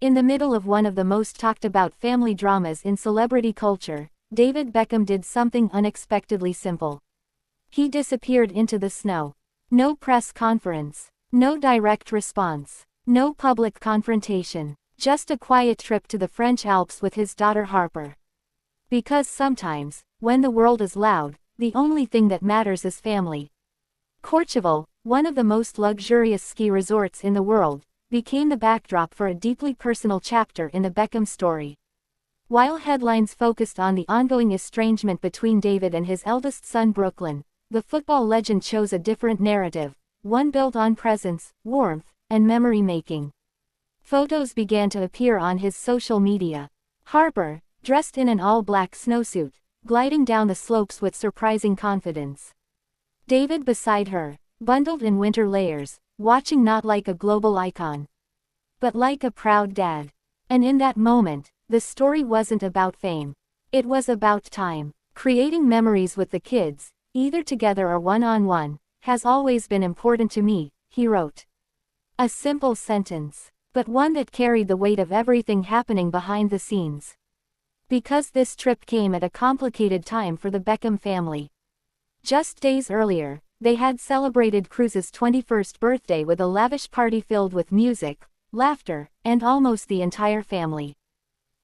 In the middle of one of the most talked about family dramas in celebrity culture, David Beckham did something unexpectedly simple. He disappeared into the snow. No press conference. No direct response. No public confrontation. Just a quiet trip to the French Alps with his daughter Harper. Because sometimes, when the world is loud, the only thing that matters is family. Courchevel, one of the most luxurious ski resorts in the world, became the backdrop for a deeply personal chapter in the Beckham story. While headlines focused on the ongoing estrangement between David and his eldest son Brooklyn, the football legend chose a different narrative, one built on presence, warmth, and memory-making. Photos began to appear on his social media. Harper, dressed in an all-black snowsuit, gliding down the slopes with surprising confidence. David beside her, bundled in winter layers, watching not like a global icon, but like a proud dad. And in that moment, the story wasn't about fame. It was about time. Creating memories with the kids, either together or one-on-one, has always been important to me, he wrote. A simple sentence, but one that carried the weight of everything happening behind the scenes. Because this trip came at a complicated time for the Beckham family. Just days earlier, they had celebrated Cruz's 21st birthday with a lavish party filled with music, laughter, and almost the entire family.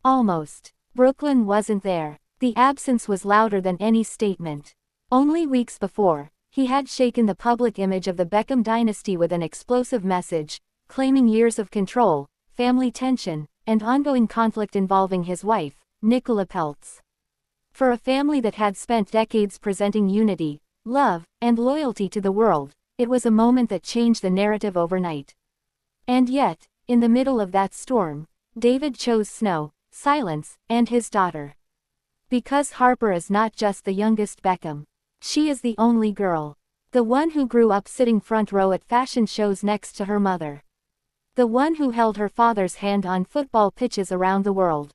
Almost. Brooklyn wasn't there. The absence was louder than any statement. Only weeks before, he had shaken the public image of the Beckham dynasty with an explosive message, claiming years of control, family tension, and ongoing conflict involving his wife, Nicola Peltz. For a family that had spent decades presenting unity, love, and loyalty to the world, it was a moment that changed the narrative overnight. And yet, in the middle of that storm, David chose snow, silence, and his daughter. Because Harper is not just the youngest Beckham. She is the only girl. The one who grew up sitting front row at fashion shows next to her mother. The one who held her father's hand on football pitches around the world.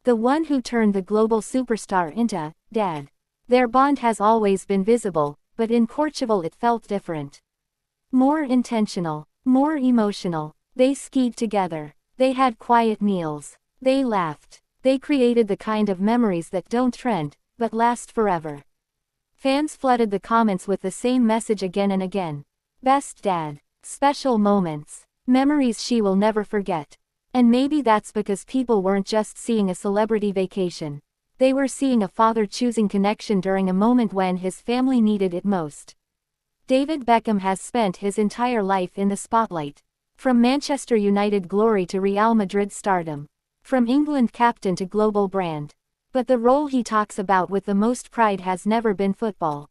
The one who turned the global superstar into dad. Their bond has always been visible, but in Courchevel it felt different. More intentional, more emotional. They skied together. They had quiet meals. They laughed. They created the kind of memories that don't trend, but last forever. Fans flooded the comments with the same message again and again. Best dad. Special moments. Memories she will never forget. And maybe that's because people weren't just seeing a celebrity vacation. They were seeing a father choosing connection during a moment when his family needed it most. David Beckham has spent his entire life in the spotlight. From Manchester United glory to Real Madrid stardom. From England captain to global brand. But the role he talks about with the most pride has never been football.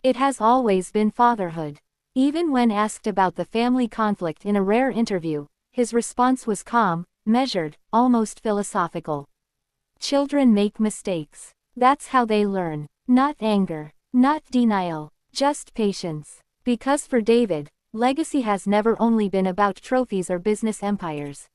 It has always been fatherhood. Even when asked about the family conflict in a rare interview, his response was calm, measured, almost philosophical. Children make mistakes. That's how they learn. Not anger. Not denial. Just patience. Because for David, legacy has never only been about trophies or business empires.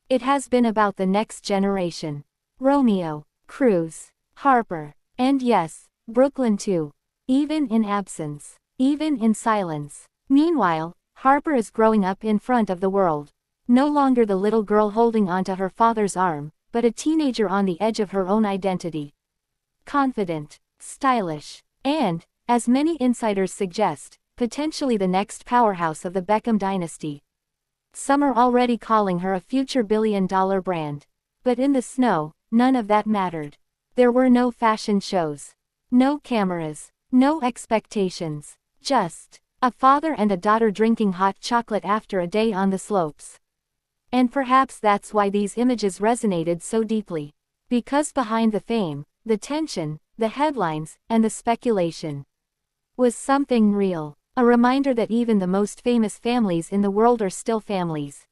It has been about the next generation. Romeo, Cruz, Harper, and yes, Brooklyn too. Even in absence. Even in silence. Meanwhile, Harper is growing up in front of the world. No longer the little girl holding onto her father's arm, but a teenager on the edge of her own identity. Confident, stylish, and, as many insiders suggest, potentially the next powerhouse of the Beckham dynasty. Some are already calling her a future billion-dollar brand. But in the snow, none of that mattered. There were no fashion shows. No cameras. No expectations. Just a father and a daughter drinking hot chocolate after a day on the slopes. And perhaps that's why these images resonated so deeply. Because behind the fame, the tension, the headlines, and the speculation was something real. A reminder that even the most famous families in the world are still families.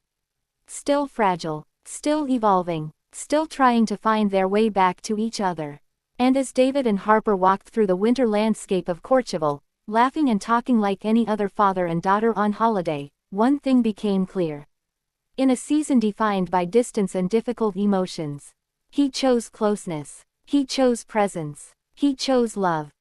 Still fragile. Still evolving. Still trying to find their way back to each other. And as David and Harper walked through the winter landscape of Courchevel, laughing and talking like any other father and daughter on holiday, one thing became clear. In a season defined by distance and difficult emotions, he chose closeness. He chose presence. He chose love.